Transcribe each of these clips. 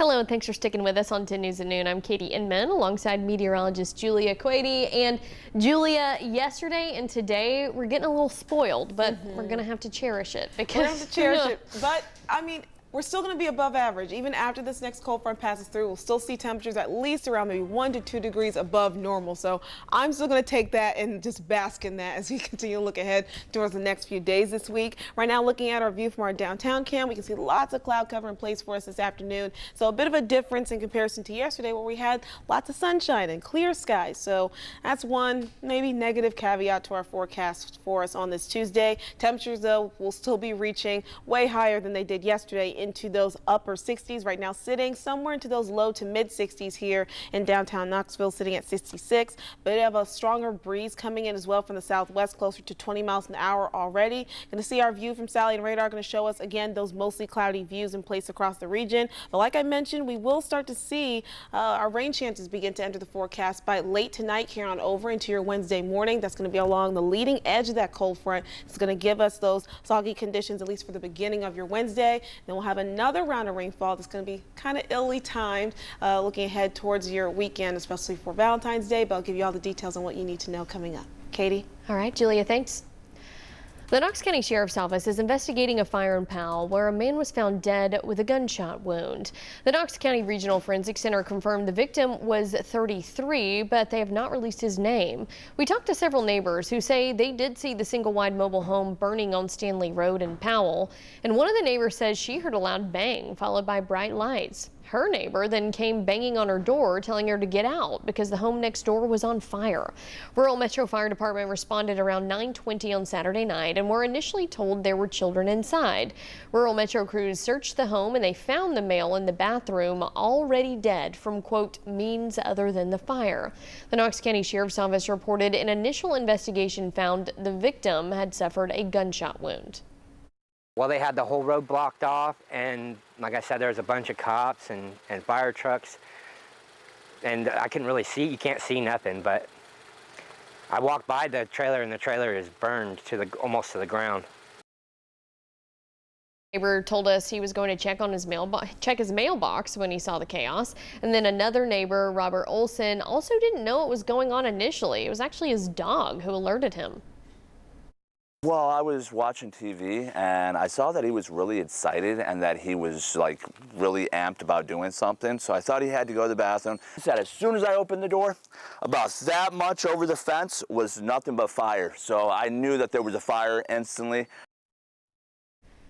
Hello, and thanks for sticking with us on 10 News at Noon. I'm Katie Inman alongside meteorologist Julia Quady. And Julia, yesterday and today we're getting a little spoiled, but we're going to have to cherish it. Because we're going to have to cherish it. But, I mean, we're still going to be above average. Even after this next cold front passes through, we'll still see temperatures at least around maybe 1 to 2 degrees above normal. So I'm still going to take that and just bask in that as we continue to look ahead towards the next few days this week. Right now, looking at our view from our downtown cam, we can see lots of cloud cover in place for us this afternoon. So a bit of a difference in comparison to yesterday where we had lots of sunshine and clear skies. So that's one maybe negative caveat to our forecast for us on this Tuesday. Temperatures, though, will still be reaching way higher than they did yesterday, into those upper 60s. Right now sitting somewhere into those low to mid 60s here in downtown Knoxville, sitting at 66. But we have a stronger breeze coming in as well from the southwest, closer to 20 miles an hour already. Going to see our view from satellite and radar, going to show us again those mostly cloudy views in place across the region. But like I mentioned, we will start to see our rain chances begin to enter the forecast by late tonight, here on over into your Wednesday morning. That's going to be along the leading edge of that cold front. It's going to give us those soggy conditions, at least for the beginning of your Wednesday. Then we'll have another round of rainfall that's going to be kind of illy timed, looking ahead towards your weekend, especially for Valentine's Day. But I'll give you all the details on what you need to know coming up. Katie? All right, Julia, thanks. The Knox County Sheriff's Office is investigating a fire in Powell where a man was found dead with a gunshot wound. The Knox County Regional Forensic Center confirmed the victim was 33, but they have not released his name. We talked to several neighbors who say they did see the single-wide mobile home burning on Stanley Road in Powell, and one of the neighbors says she heard a loud bang followed by bright lights. Her neighbor then came banging on her door, telling her to get out because the home next door was on fire. Rural Metro Fire Department responded around 9:20 on Saturday night and were initially told there were children inside. Rural Metro crews searched the home and they found the male in the bathroom already dead from, quote, means other than the fire. The Knox County Sheriff's Office reported an initial investigation found the victim had suffered a gunshot wound. Well, they had the whole road blocked off, and like I said, there was a bunch of cops and fire trucks, and I couldn't really see. You can't see nothing, but I walked by the trailer, and the trailer is burned to almost to the ground. Neighbor told us he was going to check his mailbox when he saw the chaos. And then another neighbor, Robert Olson, also didn't know what was going on initially. It was actually his dog who alerted him. Well, I was watching TV and I saw that he was really excited and that he was like really amped about doing something. So I thought he had to go to the bathroom. He said as soon as I opened the door, about that much over the fence was nothing but fire. So I knew that there was a fire instantly.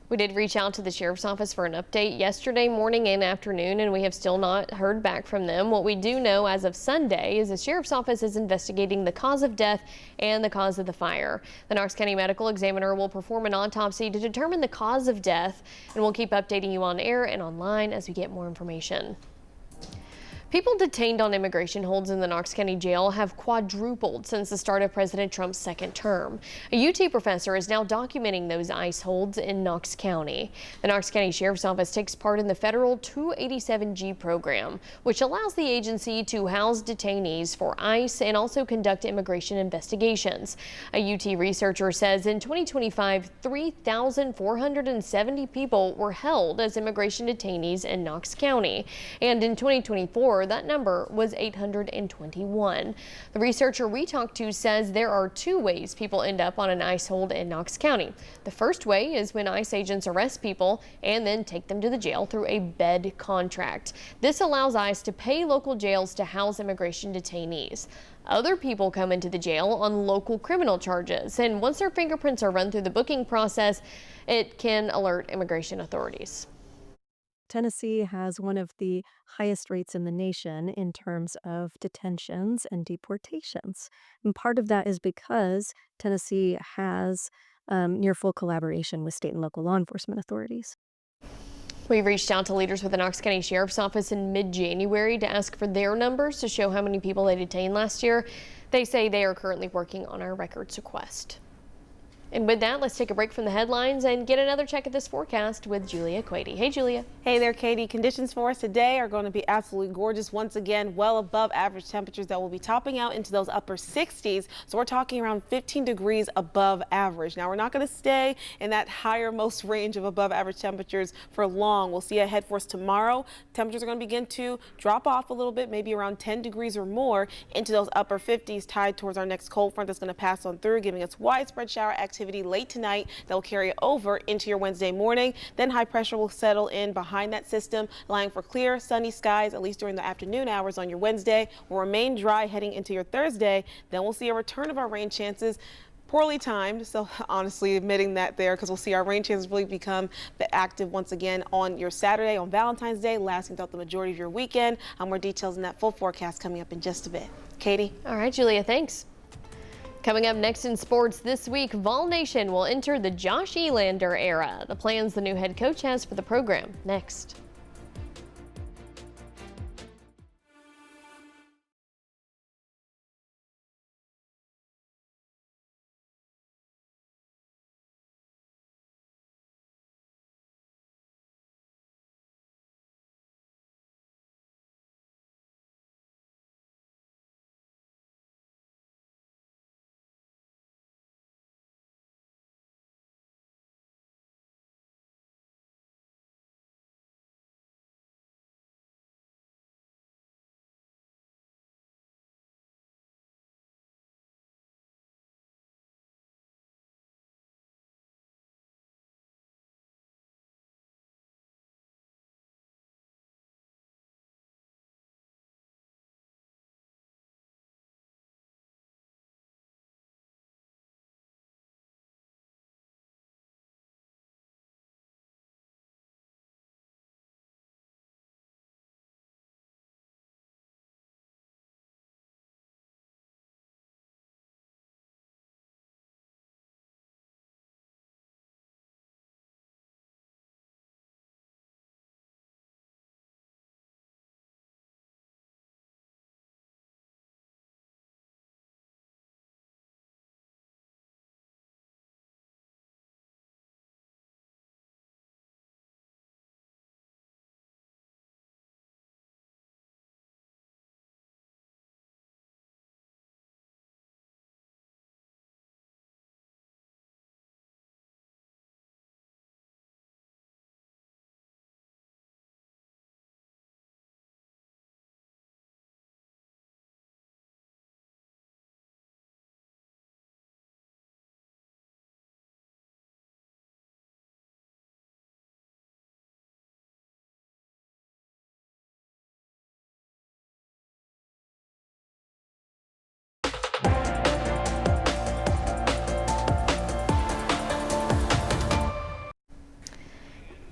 We did reach out to the Sheriff's Office for an update yesterday morning and afternoon, and we have still not heard back from them. What we do know as of Sunday is the Sheriff's Office is investigating the cause of death and the cause of the fire. The Knox County Medical Examiner will perform an autopsy to determine the cause of death, and we'll keep updating you on air and online as we get more information. People detained on immigration holds in the Knox County Jail have quadrupled since the start of President Trump's second term. A UT professor is now documenting those ICE holds in Knox County. The Knox County Sheriff's Office takes part in the federal 287G program, which allows the agency to house detainees for ICE and also conduct immigration investigations. A UT researcher says in 2025, 3,470 people were held as immigration detainees in Knox County, and in 2024, that number was 821. The researcher we talked to says there are two ways people end up on an ICE hold in Knox County. The first way is when ICE agents arrest people and then take them to the jail through a bed contract. This allows ICE to pay local jails to house immigration detainees. Other people come into the jail on local criminal charges, and once their fingerprints are run through the booking process, it can alert immigration authorities. Tennessee has one of the highest rates in the nation in terms of detentions and deportations. And part of that is because Tennessee has near full collaboration with state and local law enforcement authorities. We reached out to leaders with the Knox County Sheriff's Office in mid-January to ask for their numbers to show how many people they detained last year. They say they are currently working on our records request. And with that, let's take a break from the headlines and get another check at this forecast with Julia Quady. Hey, Julia. Hey there, Katie. Conditions for us today are going to be absolutely gorgeous. Once again, well above average temperatures that will be topping out into those upper 60s. So we're talking around 15 degrees above average. Now, we're not going to stay in that highermost range of above average temperatures for long. We'll see ahead for us tomorrow. Temperatures are going to begin to drop off a little bit, maybe around 10 degrees or more into those upper 50s, tied towards our next cold front that's going to pass on through, giving us widespread shower activity late tonight that will carry over into your Wednesday morning. Then high pressure will settle in behind that system, allowing for clear, sunny skies, at least during the afternoon hours on your Wednesday. Will remain dry heading into your Thursday. Then we'll see a return of our rain chances. Poorly timed, so honestly admitting that there, because we'll see our rain chances really become active once again on your Saturday, on Valentine's Day, lasting throughout the majority of your weekend. More details in that full forecast coming up in just a bit. Katie? All right, Julia, thanks. Coming up next in sports this week, Vol Nation will enter the Josh Elander era. The plans the new head coach has for the program. Next.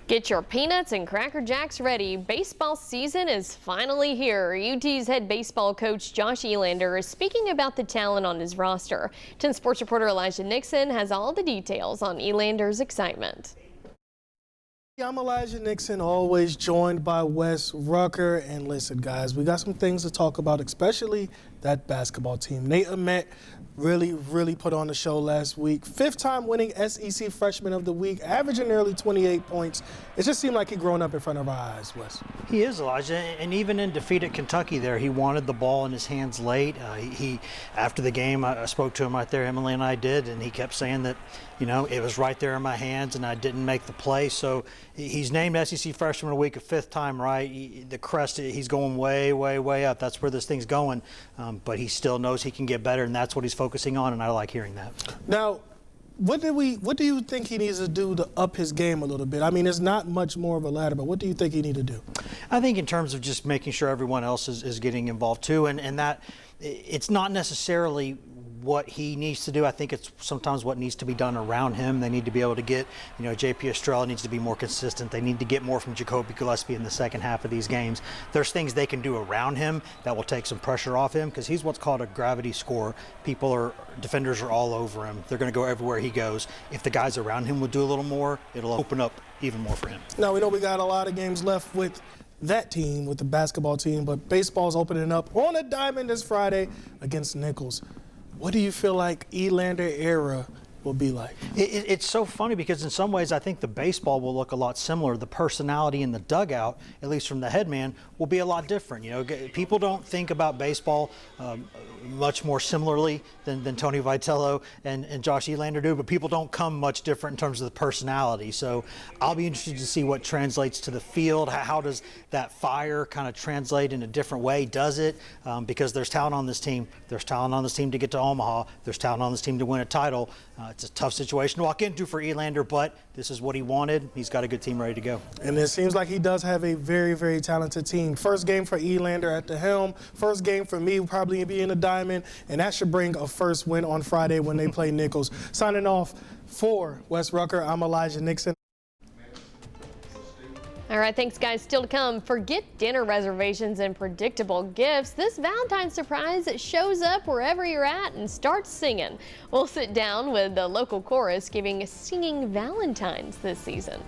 Get your peanuts and Cracker Jacks ready. Baseball season is finally here. UT's head baseball coach Josh Elander is speaking about the talent on his roster. 10 Sports reporter Elijah Nixon has all the details on Elander's excitement. I'm Elijah Nixon, always joined by Wes Rucker. And listen, guys, we got some things to talk about, especially that basketball team. Nate Ahmet really put on the show last week. 5th-time winning SEC Freshman of the Week, averaging nearly 28 points. It just seemed like he'd grown up in front of our eyes, Wes. He is, Elijah, and even in defeat at Kentucky there, he wanted the ball in his hands late. After the game, I spoke to him right there, Emily and I did, and he kept saying that, you know, it was right there in my hands and I didn't make the play. So he's named SEC Freshman of the Week a 5th time, right? The crest, he's going way up. That's where this thing's going. But he still knows he can get better, and that's what he's focusing on, and I like hearing that. Now, what do you think he needs to do to up his game a little bit? I mean, it's not much more of a ladder, but what do you think he need to do? I think in terms of just making sure everyone else is getting involved too, and that it's not necessarily what he needs to do. I think it's sometimes what needs to be done around him. They need to be able to get, you know, JP Estrella needs to be more consistent. They need to get more from Jacoby Gillespie in the second half of these games. There's things they can do around him that will take some pressure off him, because he's what's called a gravity scorer. Defenders are all over him. They're going to go everywhere he goes. If the guys around him would do a little more, it'll open up even more for him. Now, we know we got a lot of games left with that team, with the basketball team, but baseball's opening up on a diamond this Friday against Nichols. What do you feel like Elander era will be like. It's so funny because in some ways I think the baseball will look a lot similar. The personality in the dugout, at least from the headman, will be a lot different. You know, people don't think about baseball much more similarly than Tony Vitello and Josh Elander do, but people don't come much different in terms of the personality. So I'll be interested to see what translates to the field. How does that fire kind of translate in a different way? Does it? Because there's talent on this team. There's talent on this team to get to Omaha. There's talent on this team to win a title. It's a tough situation to walk into for Elander, but this is what he wanted. He's got a good team ready to go. And it seems like he does have a very, very talented team. First game for Elander at the helm. First game for me probably be in the diamond, and that should bring a first win on Friday when they play Nichols. Signing off for Wes Rucker, I'm Elijah Nixon. All right, thanks, guys. Still to come, forget dinner reservations and predictable gifts. This Valentine's surprise shows up wherever you're at and starts singing. We'll sit down with the local chorus giving singing Valentines this season.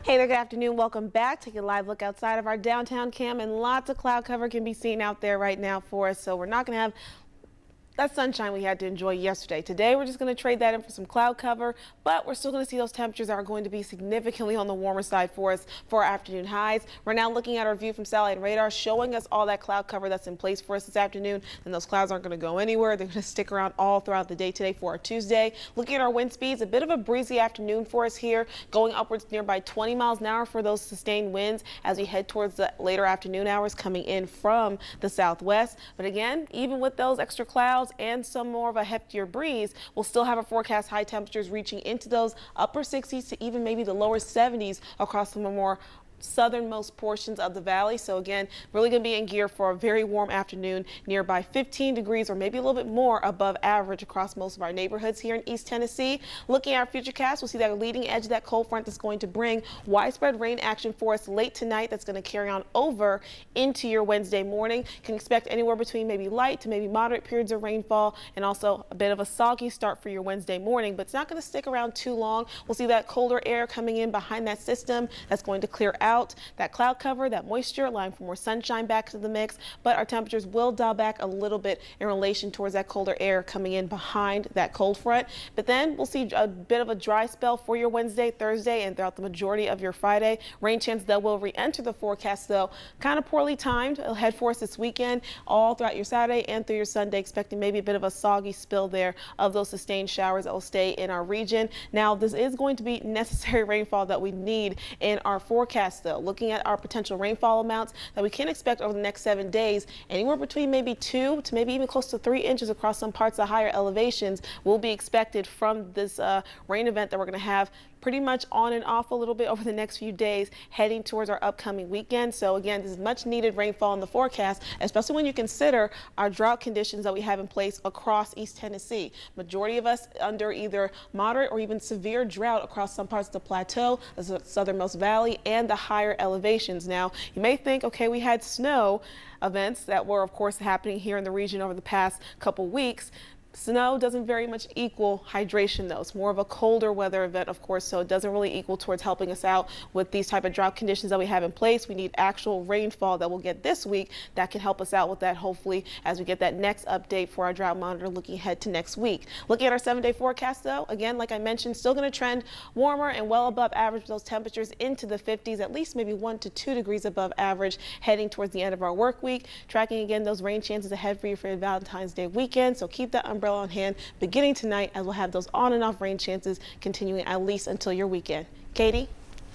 Hey there, good afternoon. Welcome back. Take a live look outside of our downtown cam, and lots of cloud cover can be seen out there right now for us. So we're not going to have that sunshine we had to enjoy yesterday. Today, we're just going to trade that in for some cloud cover, but we're still going to see those temperatures that are going to be significantly on the warmer side for us for our afternoon highs. We're now looking at our view from satellite radar, showing us all that cloud cover that's in place for us this afternoon, and those clouds aren't going to go anywhere. They're going to stick around all throughout the day today for our Tuesday. Looking at our wind speeds, a bit of a breezy afternoon for us here, going upwards nearby 20 miles an hour for those sustained winds as we head towards the later afternoon hours coming in from the southwest. But again, even with those extra clouds and some more of a heftier breeze, we'll still have a forecast high temperatures reaching into those upper 60s to even maybe the lower 70s across some more southernmost portions of the valley. So again, really going to be in gear for a very warm afternoon, nearby 15 degrees or maybe a little bit more above average across most of our neighborhoods here in East Tennessee. Looking at our futurecast, we'll see that leading edge of that cold front that's going to bring widespread rain action for us late tonight. That's going to carry on over into your Wednesday morning. Can expect anywhere between maybe light to maybe moderate periods of rainfall, and also a bit of a soggy start for your Wednesday morning, but it's not going to stick around too long. We'll see that colder air coming in behind that system that's going to clear out. That cloud cover, that moisture, allowing for more sunshine back to the mix, but our temperatures will dial back a little bit in relation towards that colder air coming in behind that cold front. But then we'll see a bit of a dry spell for your Wednesday, Thursday, and throughout the majority of your Friday. Rain chance that will re-enter the forecast, though kind of poorly timed. It'll head for us this weekend, all throughout your Saturday and through your Sunday, expecting maybe a bit of a soggy spill there of those sustained showers that will stay in our region. Now, this is going to be necessary rainfall that we need in our forecast, though. Looking at our potential rainfall amounts that we can expect over the next 7 days, anywhere between maybe 2 to maybe even close to 3 inches across some parts of higher elevations will be expected from this rain event that we're going to have pretty much on and off a little bit over the next few days, heading towards our upcoming weekend. So again, this is much needed rainfall in the forecast, especially when you consider our drought conditions that we have in place across East Tennessee. Majority of us under either moderate or even severe drought across some parts of the plateau, the southernmost valley, and the higher elevations. Now, you may think, okay, we had snow events that were, of course, happening here in the region over the past couple weeks. Snow doesn't very much equal hydration, though. It's more of a colder weather event, of course, so it doesn't really equal towards helping us out with these type of drought conditions that we have in place. We need actual rainfall that we'll get this week that can help us out with that, hopefully, as we get that next update for our drought monitor looking ahead to next week. Looking at our 7-day forecast, though, again, like I mentioned, still going to trend warmer and well above average with those temperatures into the 50s, at least maybe 1 to 2 degrees above average heading towards the end of our work week. Tracking again those rain chances ahead for you for your Valentine's Day weekend, so keep that umbrella on hand beginning tonight, as we'll have those on and off rain chances continuing at least until your weekend. Katie?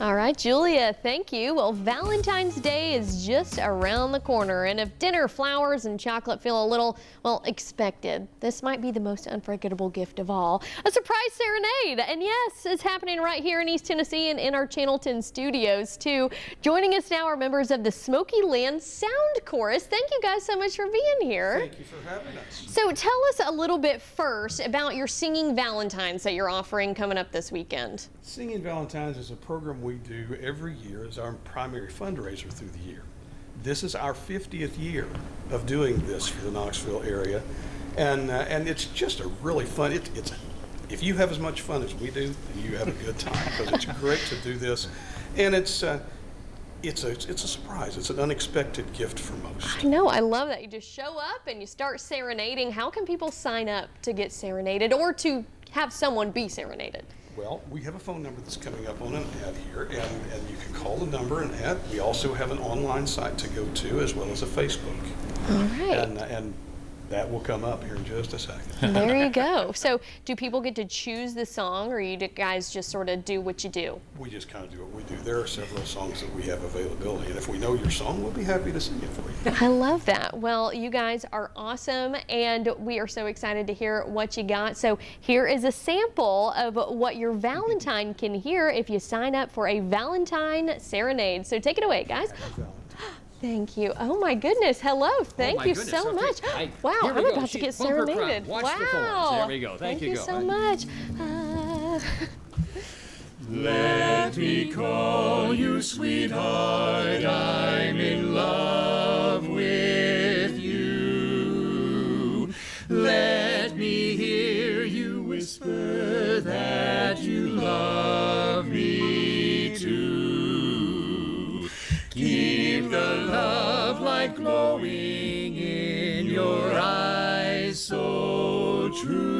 All right, Julia, thank you. Well, Valentine's Day is just around the corner, and if dinner, flowers, and chocolate feel a little, well, expected, this might be the most unforgettable gift of all. A surprise serenade, and yes, it's happening right here in East Tennessee and in our Channel 10 studios, too. Joining us now are members of the Smoky Land Sound Chorus. Thank you guys so much for being here. Thank you for having us. So tell us a little bit first about your Singing Valentines that you're offering coming up this weekend. Singing Valentines is a program we do every year as our primary fundraiser through the year. This is our 50th year of doing this for the Knoxville area, and it's just a really fun. If you have as much fun as we do, then you have a good time, because it's great to do this, and it's a surprise. It's an unexpected gift for most. I know, I love that. You just show up and you start serenading. How can people sign up to get serenaded or to have someone be serenaded? Well, we have a phone number that's coming up on an ad here, and you can call the number and ad. We also have an online site to go to, as well as a Facebook. All right. And that will come up here in just a second. There you go. So do people get to choose the song, or you guys just sort of do what you do? We just kind of do what we do. There are several songs that we have availability, and if we know your song, we'll be happy to sing it for you. I love that. Well, you guys are awesome, and we are so excited to hear what you got. So here is a sample of what your Valentine can hear if you sign up for a Valentine Serenade. So take it away, guys. Thank you. Oh my goodness. Hello. Thank you so much. Wow, I'm about to get serenaded. Wow. There we go. Thank you. So much. Let me call you sweetheart, I'm in love with you. Let me hear you whisper that you love me too. Keep the love light glowing in your eyes so true.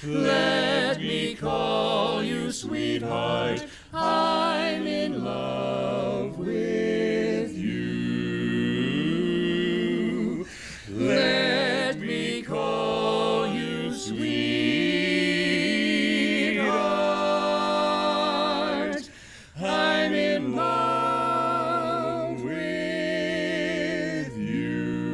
Let me call you sweetheart, I'm in love with you. Let me call you sweetheart, I'm in love with you.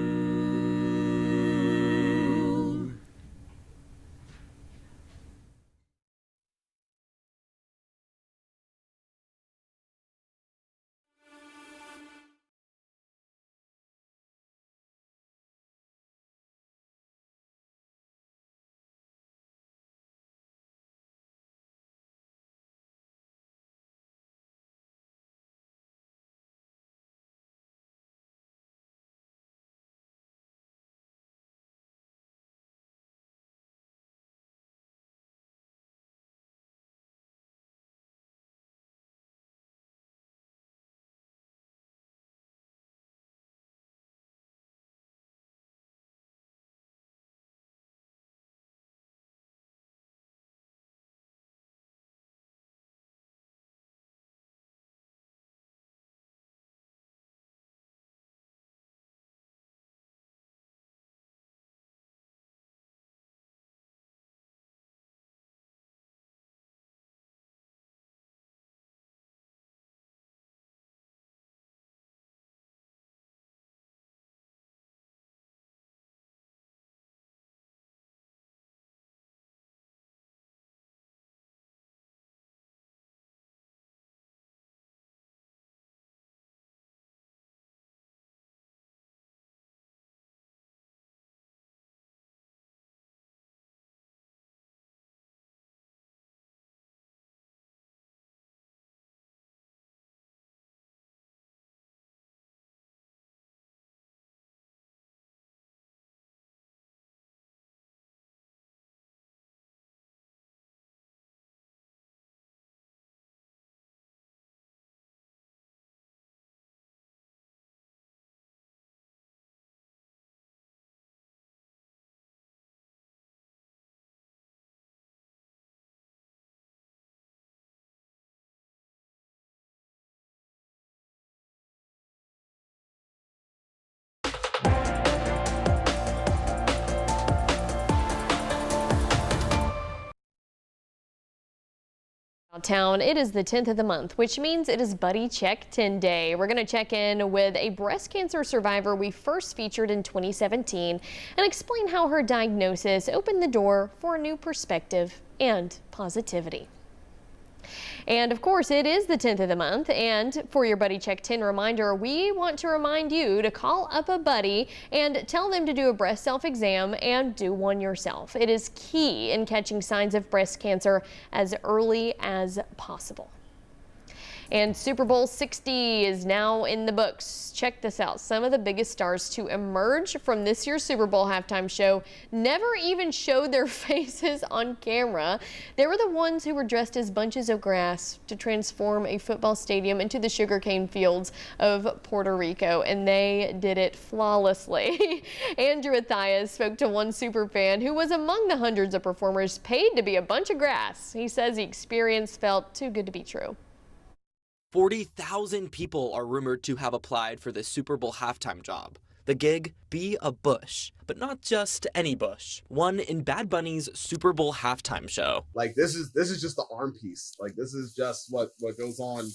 Town. It is the 10th of the month, which means it is Buddy Check 10 Day. We're going to check in with a breast cancer survivor we first featured in 2017 and explain how her diagnosis opened the door for a new perspective and positivity. And of course, it is the 10th of the month, and for your Buddy Check 10 reminder, we want to remind you to call up a buddy and tell them to do a breast self-exam and do one yourself. It is key in catching signs of breast cancer as early as possible. And Super Bowl 60 is now in the books. Check this out. Some of the biggest stars to emerge from this year's Super Bowl halftime show never even showed their faces on camera. They were the ones who were dressed as bunches of grass to transform a football stadium into the sugarcane fields of Puerto Rico, and they did it flawlessly. Andrew Athias spoke to one super fan who was among the hundreds of performers paid to be a bunch of grass. He says the experience felt too good to be true. 40,000 people are rumored to have applied for this Super Bowl halftime job. The gig, be a bush, but not just any bush. One in Bad Bunny's Super Bowl halftime show. Like this is just the arm piece. Like this is just what goes on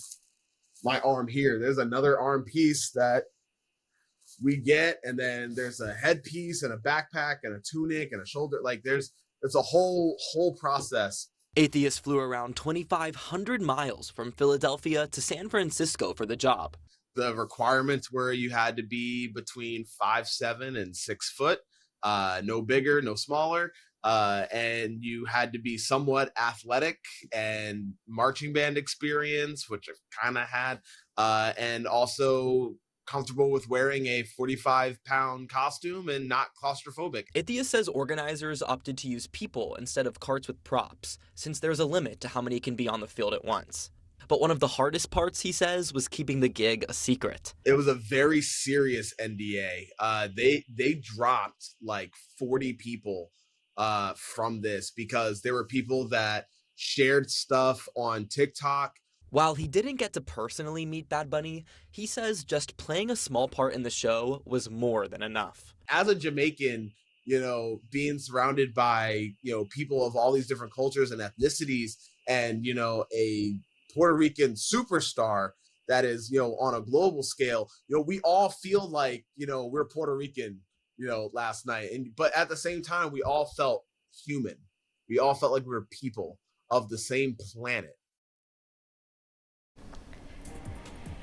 my arm here. There's another arm piece that we get, and then there's a headpiece and a backpack and a tunic and a shoulder. Like it's a whole process. Athias flew around 2,500 miles from Philadelphia to San Francisco for the job. The requirements were you had to be between 5'7" and 6 foot, no bigger, no smaller, and you had to be somewhat athletic and marching band experience, which I kind of had, and also comfortable with wearing a 45-pound costume and not claustrophobic. Athias says organizers opted to use people instead of carts with props, since there's a limit to how many can be on the field at once. But one of the hardest parts, he says, was keeping the gig a secret. It was a very serious NDA. They dropped like 40 people from this because there were people that shared stuff on TikTok. While he didn't get to personally meet Bad Bunny, he says just playing a small part in the show was more than enough. As a Jamaican, being surrounded by, people of all these different cultures and ethnicities, and, a Puerto Rican superstar that is, on a global scale, we all feel like, we're Puerto Rican, last night. But at the same time, we all felt human. We all felt like we were people of the same planet.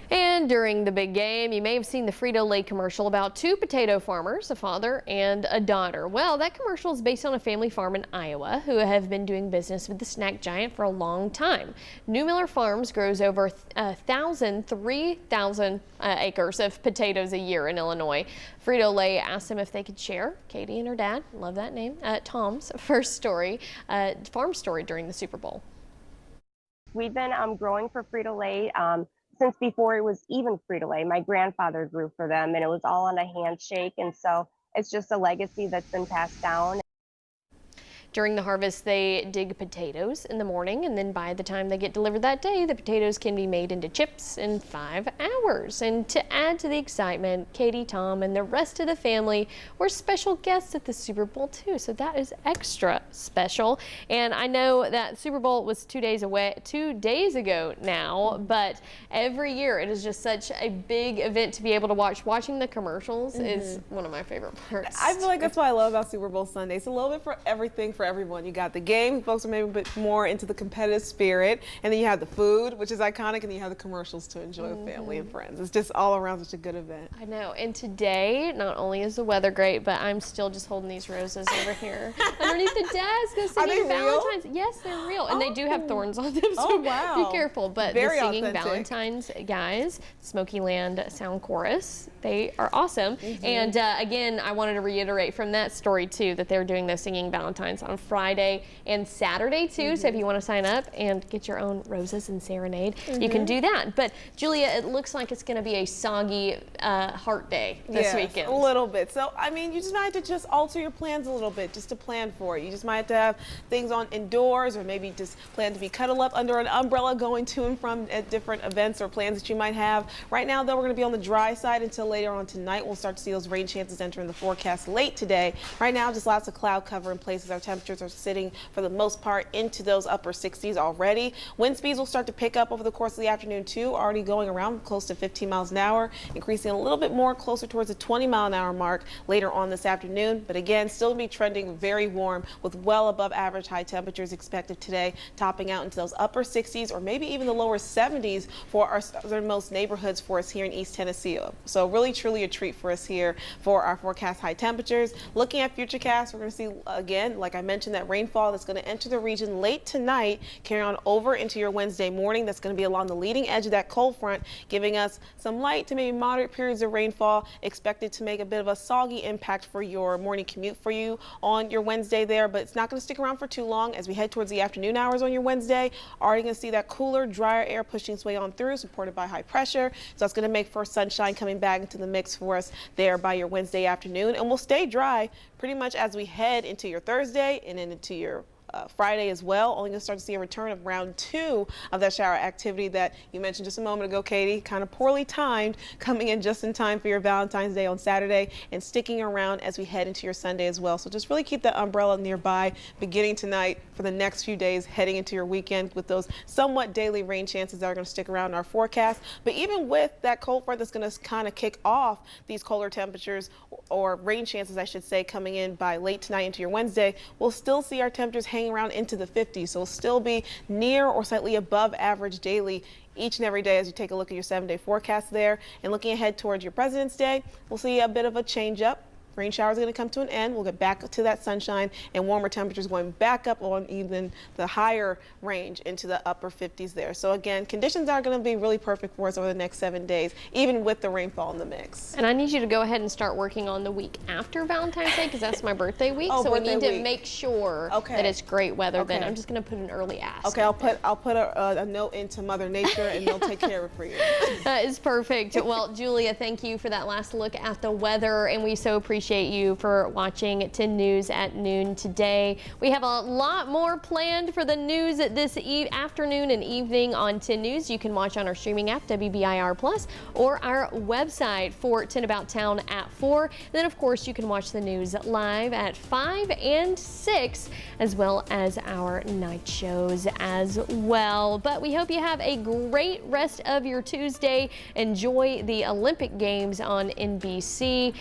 And during the big game, you may have seen the Frito-Lay commercial about two potato farmers, a father and a daughter. Well, that commercial is based on a family farm in Iowa who have been doing business with the snack giant for a long time. New Miller Farms grows over 3,000 acres of potatoes a year in Illinois. Frito-Lay asked them if they could share Katie and her dad, love that name, Tom's first farm story during the Super Bowl. We've been growing for Frito-Lay since before it was even Frito-Lay. My grandfather grew for them, and it was all on a handshake, and so it's just a legacy that's been passed down. During the harvest, they dig potatoes in the morning, and then by the time they get delivered that day, the potatoes can be made into chips in 5 hours. And to add to the excitement, Katie, Tom, and the rest of the family were special guests at the Super Bowl too, so that is extra special. And I know that Super Bowl was 2 days ago now, but every year it is just such a big event to be able to watch. Watching the commercials is one of my favorite parts. I feel like that's what I love about Super Bowl Sunday. It's a little bit for everything for everyone. You got the game, folks are maybe a bit more into the competitive spirit, and then you have the food, which is iconic, and then you have the commercials to enjoy with family and friends. It's just all around such a good event. I know, and today, not only is the weather great, but I'm still just holding these roses over here underneath the desk. Are they Valentine's. real? Yes, they're real, and they do have thorns on them, so be careful. But Very the singing authentic. Valentine's guys, Smoky Land Sound Chorus, they are awesome. And again, I wanted to reiterate from that story too that they're doing the singing Valentine's on Friday and Saturday too. So if you want to sign up and get your own roses and serenade, you can do that. But Julia, it looks like it's going to be a soggy heart day this weekend. A little bit. So I mean, you just might have to just alter your plans a little bit just to plan for it. You just might have to have things on indoors, or maybe just plan to be cuddled up under an umbrella going to and from at different events or plans that you might have. Right now, though, we're going to be on the dry side until later on tonight. We'll start to see those rain chances enter in the forecast late today. Right now, just lots of cloud cover in places. Our temperature temperatures are sitting for the most part into those upper 60s already. Wind speeds will start to pick up over the course of the afternoon too, already going around close to 15 miles an hour, increasing a little bit more closer towards the 20-mile-an-hour mark later on this afternoon. But again, still be trending very warm with well above average high temperatures expected today, topping out into those upper 60s or maybe even the lower 70s for our southernmost neighborhoods for us here in East Tennessee. So really truly a treat for us here for our forecast high temperatures. Looking at futurecasts, we're going to see again, like I mentioned, that rainfall that's going to enter the region late tonight, carry on over into your Wednesday morning. That's going to be along the leading edge of that cold front, giving us some light to maybe moderate periods of rainfall expected to make a bit of a soggy impact for your morning commute for you on your Wednesday there, but it's not going to stick around for too long as we head towards the afternoon hours on your Wednesday. Already going to see that cooler, drier air pushing its way on through, supported by high pressure. So that's going to make for sunshine coming back into the mix for us there by your Wednesday afternoon, and we'll stay dry pretty much as we head into your Thursday and then into your Friday as well. Only going to start to see a return of round 2 of that shower activity that you mentioned just a moment ago, Katie, kind of poorly timed, coming in just in time for your Valentine's Day on Saturday and sticking around as we head into your Sunday as well. So just really keep that umbrella nearby beginning tonight for the next few days heading into your weekend with those somewhat daily rain chances that are going to stick around in our forecast. But even with that cold front that's going to kind of kick off these colder temperatures or rain chances, I should say, coming in by late tonight into your Wednesday, we'll still see our temperatures hanging around into the 50s. So it'll still be near or slightly above average daily each and every day as you take a look at your 7-day forecast there. And looking ahead towards your President's Day, we'll see a bit of a change up. Rain showers are going to come to an end. We'll get back to that sunshine and warmer temperatures going back up on even the higher range into the upper 50s there. So again, conditions are going to be really perfect for us over the next 7 days, even with the rainfall in the mix. And I need you to go ahead and start working on the week after Valentine's Day because that's my birthday week. Oh, so we birthday need to week. make sure that it's great weather then. I'm just going to put an early ask. Okay, I'll put a note into Mother Nature and they'll take care of it for you. That is perfect. Well, Julia, thank you for that last look at the weather, and we so appreciate you for watching 10 News at noon today. We have a lot more planned for the news this afternoon and evening on 10 News. You can watch on our streaming app, WBIR Plus, or our website for 10 About Town at 4. And then, of course, you can watch the news live at 5 and 6, as well as our night shows as well. But we hope you have a great rest of your Tuesday. Enjoy the Olympic Games on NBC.